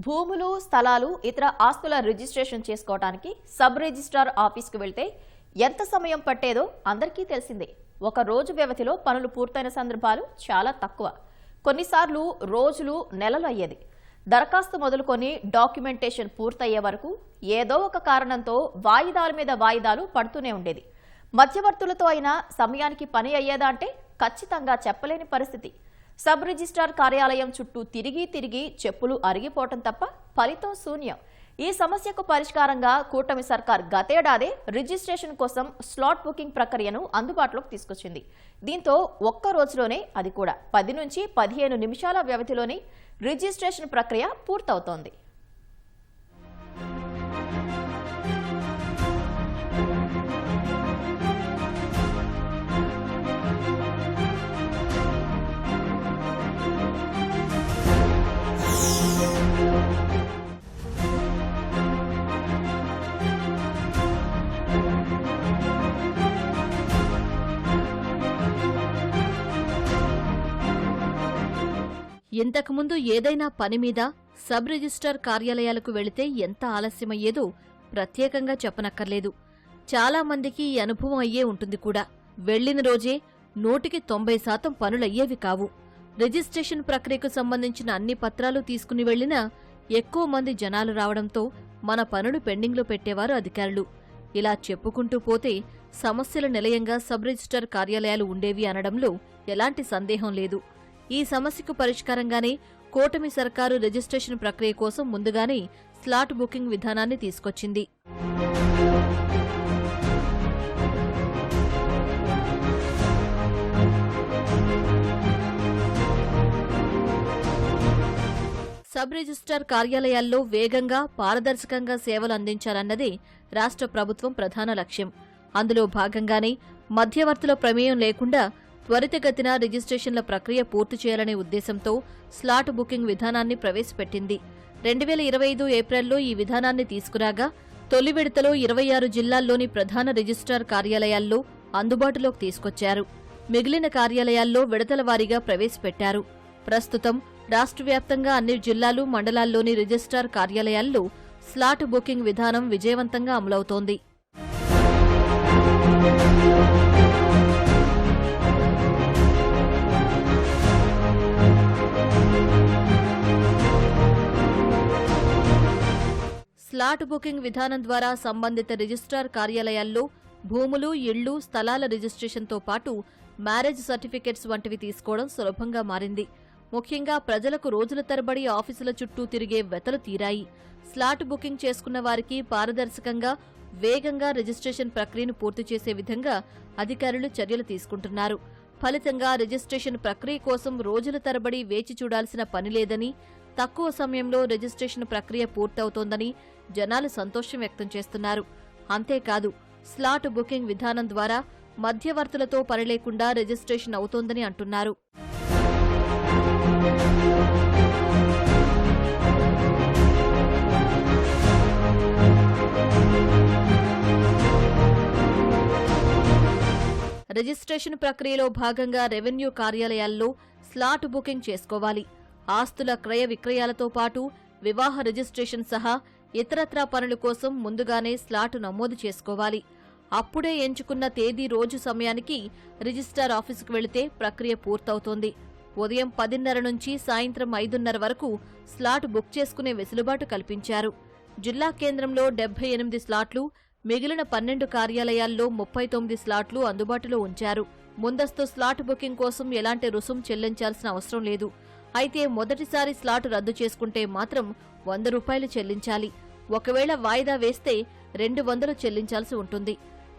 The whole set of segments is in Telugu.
భూములు, స్థలాలు, ఇతర ఆస్తుల రిజిస్ట్రేషన్ చేసుకోవడానికి సబ్ రిజిస్ట్రార్ ఆఫీస్కు వెళ్తే ఎంత సమయం పట్టేదో అందరికీ తెలిసిందే. ఒక రోజు వ్యవధిలో పనులు పూర్తయిన సందర్భాలు చాలా తక్కువ. కొన్నిసార్లు రోజులు, నెలలు అయ్యేది. దరఖాస్తు మొదలుకొని డాక్యుమెంటేషన్ పూర్తయ్యే వరకు ఏదో ఒక కారణంతో వాయిదాల మీద వాయిదాలు పడుతూనే ఉండేది. మధ్యవర్తులతో అయినా సమయానికి పని అయ్యేదా అంటే ఖచ్చితంగా చెప్పలేని పరిస్థితి. సబ్ రిజిస్ట్రార్ కార్యాలయం చుట్టూ తిరిగి తిరిగి చెప్పులు అరిగిపోవటం తప్ప ఫలితం శూన్యం. ఈ సమస్యకు పరిష్కారంగా కూటమి సర్కార్ గతేడాదే రిజిస్ట్రేషన్ కోసం స్లాట్ బుకింగ్ ప్రక్రియను అందుబాటులోకి తీసుకొచ్చింది. దీంతో ఒక్క రోజులోనే, అది కూడా 10 నుంచి 15 నిమిషాల వ్యవధిలోనే రిజిస్ట్రేషన్ ప్రక్రియ పూర్తవుతోంది. ఇంతకుముందు ఏదైనా పని మీద సబ్ రిజిస్ట్రార్ కార్యాలయాలకు వెళితే ఎంత ఆలస్యమయ్యేదో ప్రత్యేకంగా చెప్పనక్కర్లేదు. చాలా మందికి ఈ అనుభవం అయ్యే ఉంటుంది కూడా. వెళ్లిన రోజే 100% పనులయ్యేవి కావు. రిజిస్ట్రేషన్ ప్రక్రియకు సంబంధించిన అన్ని పత్రాలు తీసుకుని వెళ్లినా ఎక్కువ మంది జనాలు రావడంతో మన పనులు పెండింగ్లో పెట్టేవారు అధికారులు. ఇలా చెప్పుకుంటూ పోతే సమస్యల నిలయంగా సబ్ రిజిస్ట్రార్ కార్యాలయాలు ఉండేవి అనడంలో ఎలాంటి సందేహం లేదు. ఈ సమస్యకు పరిష్కారంగానే కూటమి సర్కారు రిజిస్ట్రేషన్ ప్రక్రియ కోసం ముందుగానే స్లాట్ బుకింగ్ విధానాన్ని తీసుకొచ్చింది. సబ్ రిజిస్ట్రార్ కార్యాలయాల్లో వేగంగా, పారదర్శకంగా సేవలు అందించాలన్నదే రాష్ట్ర ప్రభుత్వం ప్రధాన లక్ష్యం. అందులో భాగంగానే మధ్యవర్తుల ప్రమేయం లేకుండా త్వరితగతిన రిజిస్ట్రేషన్ల ప్రక్రియ పూర్తి చేయాలనే ఉద్దేశంతో స్లాట్ బుకింగ్ విధానాన్ని ప్రవేశపెట్టింది. 2025 ఏప్రిల్లో ఈ విధానాన్ని తీసుకురాగా తొలి విడతలో 26 జిల్లాల్లోని ప్రధాన రిజిస్ట్రార్ కార్యాలయాల్లో అందుబాటులోకి తీసుకొచ్చారు. మిగిలిన కార్యాలయాల్లో విడతల వారీగా ప్రవేశపెట్టారు. ప్రస్తుతం రాష్ట్ర వ్యాప్తంగా అన్ని జిల్లాలు, మండలాల్లోని రిజిస్ట్రార్ కార్యాలయాల్లో స్లాట్ బుకింగ్ విధానం విజయవంతంగా అమలవుతోంది. స్లాట్ బుకింగ్ విధానం ద్వారా సంబంధిత రిజిస్ట్రార్ కార్యాలయాల్లో భూములు, ఇళ్లు, స్థలాల రిజిస్ట్రేషన్తో పాటు మ్యారేజ్ సర్టిఫికెట్స్ వంటివి తీసుకోవడం సులభంగా మారింది. ముఖ్యంగా ప్రజలకు రోజుల తరబడి ఆఫీసుల చుట్టూ తిరిగే వెతలు తీరాయి. స్లాట్ బుకింగ్ చేసుకున్న వారికి పారదర్శకంగా, వేగంగా రిజిస్ట్రేషన్ ప్రక్రియను పూర్తి చేసే విధంగా అధికారులు చర్యలు తీసుకుంటున్నారు. ఫలితంగా రిజిస్ట్రేషన్ ప్రక్రియ కోసం రోజుల తరబడి వేచి చూడాల్సిన పని లేదని, తక్కువ సమయంలో రిజిస్ట్రేషన్ ప్రక్రియ పూర్తవుతోందని జనాలు సంతోషం వ్యక్తం చేస్తున్నారు. అంతేకాదు, స్లాట్ బుకింగ్ విధానం ద్వారా మధ్యవర్తులతో పని లేకుండా రిజిస్ట్రేషన్ అవుతోందని అంటున్నారు. రిజిస్ట్రేషన్ ప్రక్రియలో భాగంగా రెవెన్యూ కార్యాలయాల్లో స్లాట్ బుకింగ్ చేసుకోవాలి. ఆస్తుల క్రయ విక్రయాలతో పాటు వివాహ రిజిస్ట్రేషన్ సహా ఇతరత్రా పనుల కోసం ముందుగానే స్లాట్ నమోదు చేసుకోవాలి. అప్పుడే ఎంచుకున్న తేదీ, రోజు సమయానికి రిజిస్ట్రార్ ఆఫీసుకు వెళితే ప్రక్రియ పూర్తవుతోంది. ఉదయం 10:30 నుంచి సాయంత్రం 5:30 వరకు స్లాట్ బుక్ చేసుకునే వెసులుబాటు కల్పించారు. జిల్లా కేంద్రంలో 78 స్లాట్లు, మిగిలిన 12 కార్యాలయాల్లో 39 స్లాట్లు అందుబాటులో ఉంచారు. ముందస్తు స్లాట్ బుకింగ్ కోసం ఎలాంటి రుసుం చెల్లించాల్సిన అవసరం లేదు. అయితే మొదటిసారి స్లాట్ రద్దు చేసుకుంటే మాత్రం ₹100 చెల్లించాలి. ఒకవేళ వాయిదా వేస్తే 200 చెల్లించాల్సి ఉంటుంది.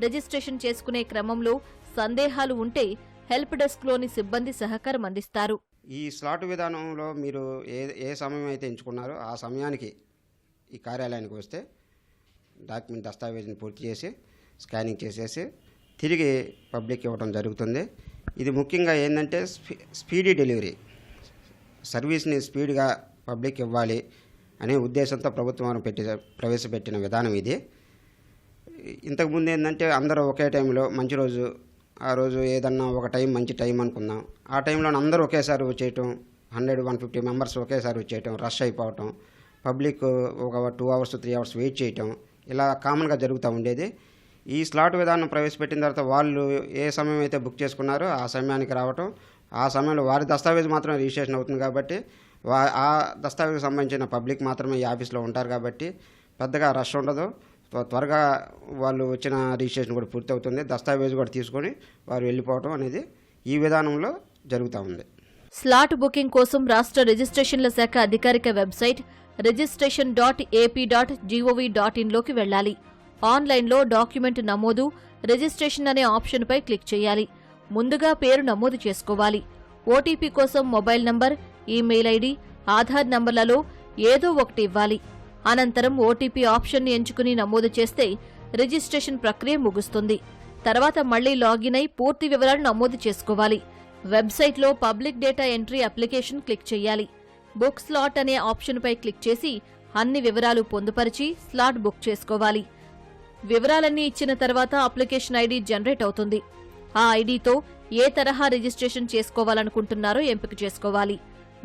రిజిస్ట్రేషన్ చేసుకునే క్రమంలో సందేహాలు ఉంటే హెల్ప్ డెస్క్లోని సిబ్బంది సహకారం అందిస్తారు. ఈ స్లాట్ విధానంలో మీరు ఏ సమయం అయితే ఎంచుకున్నారో ఆ సమయానికి ఈ కార్యాలయానికి వస్తే డాక్యుమెంట్ దస్తావేజుని పూర్తి చేసి స్కానింగ్ చేసేసి తిరిగి పబ్లిక్ ఇవ్వడం జరుగుతుంది. ఇది ముఖ్యంగా ఏంటంటే స్పీడీ డెలివరీ, సర్వీస్ని స్పీడ్గా పబ్లిక్ ఇవ్వాలి అనే ఉద్దేశంతో ప్రభుత్వం ప్రవేశపెట్టిన విధానం ఇది. ఇంతకుముందు ఏంటంటే అందరూ ఒకే టైంలో మంచి రోజు, ఆ రోజు ఏదన్నా ఒక టైం మంచి టైం అనుకుందాం, ఆ టైంలో అందరూ ఒకేసారి వచ్చేయటం, 100-150 మెంబర్స్ ఒకేసారి వచ్చేయటం, రష్ అయిపోవటం, పబ్లిక్ ఒక 2 అవర్స్ 3 అవర్స్ వెయిట్ చేయటం ఇలా కామన్గా జరుగుతూ ఉండేది. ఈ స్లాట్ విధానం ప్రవేశపెట్టిన తర్వాత వాళ్ళు ఏ సమయం అయితే బుక్ చేసుకున్నారో ఆ సమయానికి రావటం, ఆ సమయంలో వారి దస్తావేజ్ మాత్రమే రిజిస్ట్రేషన్ అవుతుంది కాబట్టి ఆ దస్తావేజ్కి సంబంధించిన పబ్లిక్ మాత్రమే ఈ ఆఫీస్లో ఉంటారు కాబట్టి పెద్దగా రష్ ఉండదు. త్వరగా వాళ్ళు వచ్చిన రిజిస్ట్రేషన్ కూడా పూర్తి అవుతుంది. దస్తావేజ్ కూడా తీసుకొని వారు వెళ్ళిపోవటం అనేది ఈ విధానంలో జరుగుతూ ఉంది. స్లాట్ బుకింగ్ కోసం రాష్ట్ర రిజిస్ట్రేషన్ల శాఖ అధికారిక వెబ్సైట్ registration.ap.gov.in లోకి వెళ్లాలి. ఆన్లైన్లో డాక్యుమెంట్ నమోదు, రిజిస్ట్రేషన్ అనే ఆప్షన్పై క్లిక్ చేయాలి. ముందుగా పేరు నమోదు చేసుకోవాలి. ఓటీపీ కోసం mobile number, email ID, Aadhaar నంబర్లలో ఏదో ఒకటి ఇవ్వాలి. అనంతరం ఓటీపీ ఆప్షన్ని ఎంచుకుని నమోదు చేస్తే రిజిస్ట్రేషన్ ప్రక్రియ ముగుస్తుంది. తర్వాత మళ్లీ లాగిన్ అయి పూర్తి వివరాలు నమోదు చేసుకోవాలి. వెబ్సైట్లో public data entry application click చేయాలి. బుక్ స్లాట్ అనే ఆప్షన్పై క్లిక్ చేసి అన్ని వివరాలు పొందుపరిచి స్లాట్ బుక్ చేసుకోవాలి. వివరాలన్నీ ఇచ్చిన తర్వాత అప్లికేషన్ ఐడి జనరేట్ అవుతుంది. ఆ ఐడితో ఏ తరహా రిజిస్ట్రేషన్ చేసుకోవాలనుకుంటున్నారో ఎంపిక చేసుకోవాలి.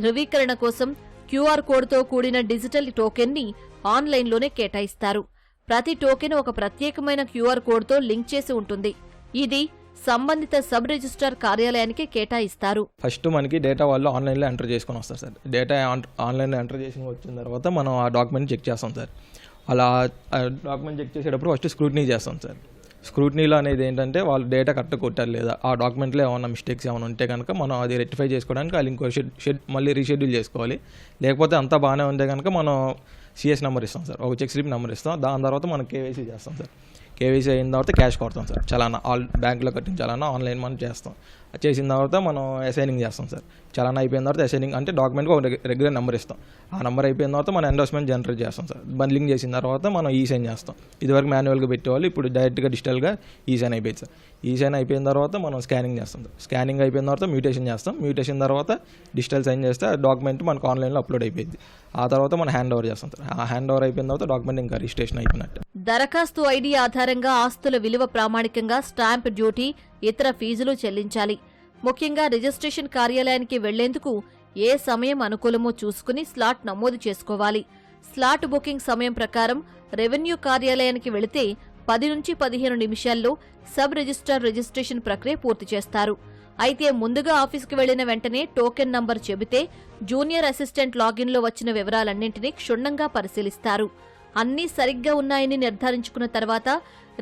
ధృవీకరణ కోసం క్యూఆర్ కోడ్తో కూడిన డిజిటల్ టోకెన్ని ఆన్లైన్లోనే కేటాయిస్తారు. ప్రతి టోకెన్ ఒక ప్రత్యేకమైన క్యూఆర్ కోడ్తో లింక్ చేసి ఉంటుంది. ఇది సంబంధిత సబ్ రిజిస్ట్రార్ కార్యాలయానికి కేటాయిస్తారు. ఫస్ట్ మనకి డేటా వాళ్ళు ఆన్లైన్లో ఎంటర్ చేసుకొని వస్తారు సార్. డేటా ఆన్లైన్లో ఎంటర్ చేసి వచ్చిన తర్వాత మనం ఆ డాక్యుమెంట్ చెక్ చేస్తాం సార్. అలా డాక్యుమెంట్ చెక్ చేసేటప్పుడు ఫస్ట్ స్క్రూటినీ చేస్తాం సార్. స్క్రూటినీలో అనేది ఏంటంటే వాళ్ళు డేటా కరెక్ట్ కొట్టారు లేదా, ఆ డాక్యుమెంట్లో ఏమైనా మిస్టేక్స్ ఏమైనా ఉంటే కనుక మనం అది రెక్టిఫై చేసుకోవడానికి వాళ్ళు ఇంకో మళ్ళీ రీషెడ్యూల్ చేసుకోవాలి. లేకపోతే అంతా బాగానే ఉంటే కనుక మనం సిఎస్ నెంబర్ ఇస్తాం సార్, ఒక చెక్ స్లిప్ నెంబర్ ఇస్తాం. దాని తర్వాత మనం కేవైసీ చేస్తాం సార్. కేవైసీ అయిన తర్వాత క్యాష్ కొడతాం సార్. చలానా బ్యాంకులో కట్టించాలన్నా ఆన్లైన్ మనం చేస్తాం. చేసిన తర్వాత మనం అసైనింగ్ చేస్తాం సార్. చలానా అయిపోయిన తర్వాత అసైనింగ్ అంటే డాక్యుమెంట్కి ఒక రెగ్యులర్ నెంబర్ ఇస్తాం. ఆ నెంబర్ అయిపోయిన తర్వాత మనం ఎండోర్స్మెంట్ జనరేట్ చేస్తాం సార్. బండ్లింగ్ చేసిన తర్వాత మనం ఈ సైన్ చేస్తాం. ఇదివరకు మాన్యువల్గా పెట్టేవాళ్ళు, ఇప్పుడు డైరెక్ట్గా డిజిటల్గా ఈ సైన్ అయిపోయింది సార్. ఈ సైన్ అయిపోయిన తర్వాత మనం స్కానింగ్ చేస్తాం సార్. స్కానింగ్ అయిపోయిన తర్వాత మ్యూటేషన్ చేస్తాం. మ్యూటేషన్ తర్వాత డిజిటల్ సైన్ చేస్తే ఆ డాక్యుమెంట్ మనకు ఆన్లైన్లో అప్లోడ్ అయిపోయింది. ఆ తర్వాత మనం హ్యాండ్ ఓవర్ చేస్తాం సార్. ఆ హ్యాండ్ ఓవర్ అయిపోయిన తర్వాత డాక్యుమెంట్ ఇంకా రిజిస్ట్రేషన్ అయిపోయినట్టు. దరఖాస్తు ఐడి ఆధారంగా ఆస్తుల విలువ ప్రామాణికంగా స్టాంప్ డ్యూటీ, ఇతర ఫీజులు చెల్లించాలి. ముఖ్యంగా రిజిస్ట్రేషన్ కార్యాలయానికి వెళ్లేందుకు ఏ సమయం అనుకూలమో చూసుకుని స్లాట్ నమోదు చేసుకోవాలి. స్లాట్ బుకింగ్ సమయం ప్రకారం రెవెన్యూ కార్యాలయానికి వెళితే 10 నుంచి 15 నిమిషాల్లో సబ్ రిజిస్ట్రార్ రిజిస్ట్రేషన్ ప్రక్రియ పూర్తి చేస్తారు. అయితే ముందుగా ఆఫీసుకు వెళ్లిన వెంటనే టోకెన్ నంబర్ చెబితే జూనియర్ అసిస్టెంట్ లాగిన్లో వచ్చిన వివరాలన్నింటినీ క్షుణ్ణంగా పరిశీలిస్తారు. అన్నీ సరిగ్గా ఉన్నాయని నిర్ధారించుకున్న తర్వాత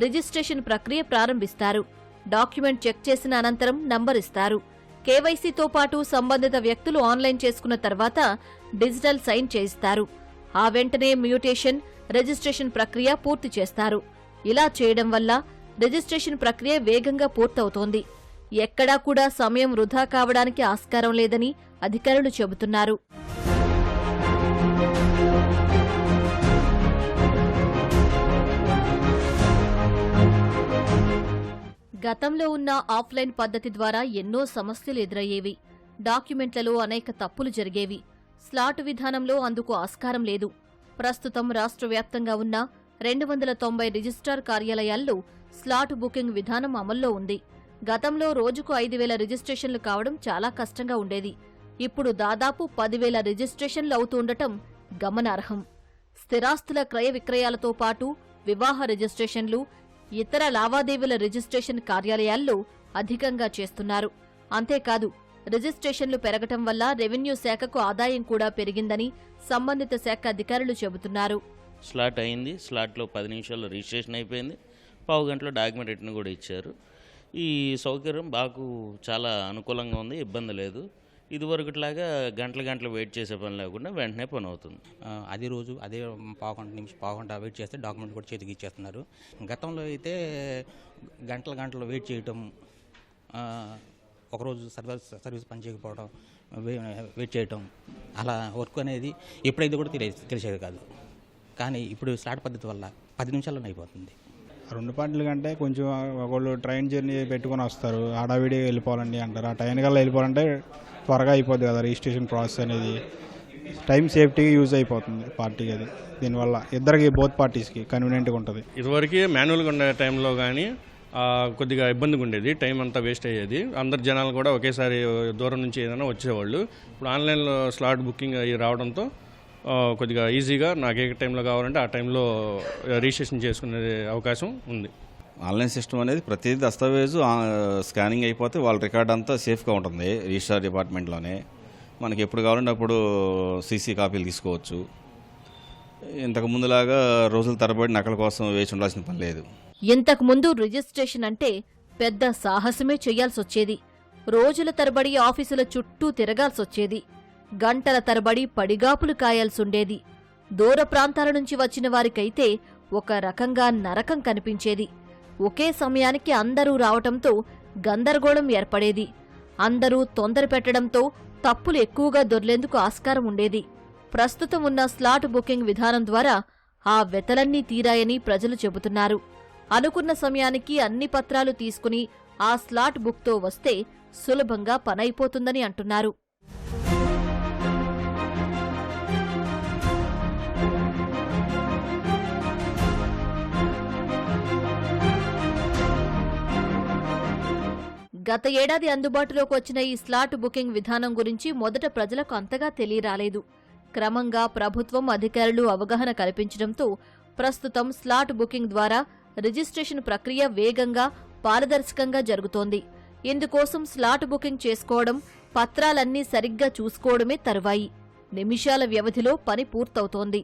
రిజిస్ట్రేషన్ ప్రక్రియ ప్రారంభిస్తారు. డాక్యుమెంట్ చెక్ చేసిన అనంతరం నంబర్ ఇస్తారు. కేవైసీతో పాటు సంబంధిత వ్యక్తులు ఆన్లైన్ చేసుకున్న తర్వాత డిజిటల్ సైన్ చేయిస్తారు. ఆ వెంటనే మ్యూటేషన్, రిజిస్ట్రేషన్ ప్రక్రియ పూర్తి చేస్తారు. ఇలా చేయడం వల్ల రిజిస్ట్రేషన్ ప్రక్రియ వేగంగా పూర్తవుతోంది. ఎక్కడా కూడా సమయం వృధా కావడానికి ఆస్కారం లేదని అధికారులు చెబుతున్నారు. గతంలో ఉన్న ఆఫ్లైన్ పద్ధతి ద్వారా ఎన్నో సమస్యలు ఎదురయ్యేవి. డాక్యుమెంట్లలో అనేక తప్పులు జరిగేవి. స్లాట్ విధానంలో అందుకు ఆస్కారం లేదు. ప్రస్తుతం రాష్ట్ర వ్యాప్తంగా ఉన్న 290 రిజిస్ట్రార్ కార్యాలయాల్లో స్లాట్ బుకింగ్ విధానం అమల్లో ఉంది. గతంలో రోజుకు 5,000 రిజిస్ట్రేషన్లు కావడం చాలా కష్టంగా ఉండేది. ఇప్పుడు దాదాపు 10,000 రిజిస్ట్రేషన్లు అవుతుండటం గమనార్హం. స్థిరాస్తుల క్రయ విక్రయాలతో పాటు వివాహ రిజిస్ట్రేషన్లు, ఇతర లావాదేవీల రిజిస్ట్రేషన్ కార్యాలయాల్లో అధికంగా చేస్తున్నారు. అంతేకాదు రిజిస్ట్రేషన్లు పెరగటం వల్ల రెవెన్యూ శాఖకు ఆదాయం కూడా పెరిగిందని సంబంధిత శాఖ అధికారులు చెబుతున్నారు. స్లాట్ అయింది, స్లాట్లో 10 నిమిషాల్లో రిజిస్ట్రేషన్ అయిపోయింది, పావు గంటలో డాక్యుమెంట్ రిటర్న్ కూడా ఇచ్చారు. ఈ సౌకర్యం బాగా చాలా అనుకూలంగా ఉంది, ఇబ్బంది లేదు. ఇదివరకులాగా గంటలు వెయిట్ చేసే పని లేకుండా వెంటనే పని అవుతుంది. అదే రోజు అదే పావు గంట వెయిట్ చేస్తే డాక్యుమెంట్ కూడా చేతికి ఇచ్చేస్తున్నారు. గతంలో అయితే గంటలు వెయిట్ చేయటం, ఒకరోజు సర్వీస్ పని చేయకపోవడం, వెయిట్ చేయటం, అలా వర్క్ అనేది ఎప్పుడైతే కూడా తెలిసేది కాదు. కానీ ఇప్పుడు స్లాట్ పద్ధతి వల్ల 10 నిమిషాల్లోనే అయిపోతుంది. 2 పార్టీల కంటే కొంచెం ఒకళ్ళు ట్రైన్ జర్నీ పెట్టుకొని వస్తారు, హడావిడిగా వెళ్ళిపోవాలండి అంటారు. ఆ టైం కల్లా వెళ్ళిపోవాలంటే త్వరగా అయిపోద్ది కదా రిజిస్ట్రేషన్ ప్రాసెస్ అనేది. టైం సేఫ్టీగా యూజ్ అయిపోతుంది పార్టీకి. అది దీనివల్ల ఇద్దరికి బోత్ పార్టీస్కి కన్వీనియంట్గా ఉంటుంది. ఇదివరకు మాన్యువల్గా ఉండే టైంలో కానీ కొద్దిగా ఇబ్బందిగా ఉండేది, టైం అంతా వేస్ట్ అయ్యేది. అందరు జనాలు కూడా ఒకేసారి దూరం నుంచి ఏదైనా వచ్చేవాళ్ళు. ఇప్పుడు ఆన్లైన్లో స్లాట్ బుకింగ్ అయ్యి రావడంతో కొద్దిగా ఈజీగా నాకు ఏ టైంలో కావాలంటే ఆ టైంలో రిజిస్ట్రేషన్ చేసుకునే అవకాశం ఉంది. ఆన్లైన్ సిస్టమ్ అనేది ప్రతి దస్తావేజు స్కానింగ్ అయిపోతే వాళ్ళ రికార్డ్ అంతా సేఫ్గా ఉంటుంది రిజిస్ట్రార్ డిపార్ట్మెంట్లోనే. మనకి ఎప్పుడు కావాలంటే అప్పుడు సీసీ కాపీలు తీసుకోవచ్చు. ఇంతకు ముందులాగా రోజుల తరబడి నకల కోసం వేచి ఉండాల్సిన పని లేదు. ఇంతకు ముందు రిజిస్ట్రేషన్ అంటే పెద్ద సాహసమే చెయ్యాల్సొచ్చేది. రోజుల తరబడి ఆఫీసుల చుట్టూ తిరగాల్సొచ్చేది. గంటల తరబడి పడిగాపులు కాయాల్సుండేది. దూర ప్రాంతాల నుంచి వచ్చిన వారికైతే ఒక రకంగా నరకం కనిపించేది. ఒకే సమయానికి అందరూ రావటంతో గందరగోళం ఏర్పడేది. అందరూ తొందర పెట్టడంతో తప్పులు ఎక్కువగా దొర్లేందుకు ఆస్కారం ఉండేది. ప్రస్తుతం ఉన్న స్లాట్ బుకింగ్ విధానం ద్వారా ఆ వెతలన్నీ తీరాయని ప్రజలు చెబుతున్నారు. అనుకున్న సమయానికి అన్ని పత్రాలు తీసుకుని ఆ స్లాట్ బుక్తో వస్తే సులభంగా పనైపోతుందని అంటున్నారు. గత ఏడాది అందుబాటులోకి వచ్చిన ఈ స్లాట్ బుకింగ్ విధానం గురించి మొదట ప్రజలకు అంతగా తెలియరాలేదు. క్రమంగా ప్రభుత్వం అధికారులు అవగాహన కల్పించడంతో ప్రస్తుతం స్లాట్ బుకింగ్ ద్వారా రిజిస్ట్రేషన్ ప్రక్రియ వేగంగా, పారదర్శకంగా జరుగుతోంది. ఇందుకోసం స్లాట్ బుకింగ్ చేసుకోవడం, పత్రాలన్నీ సరిగ్గా చూసుకోవడమే తరువాయి. నిమిషాల వ్యవధిలో పని పూర్తవుతోంది.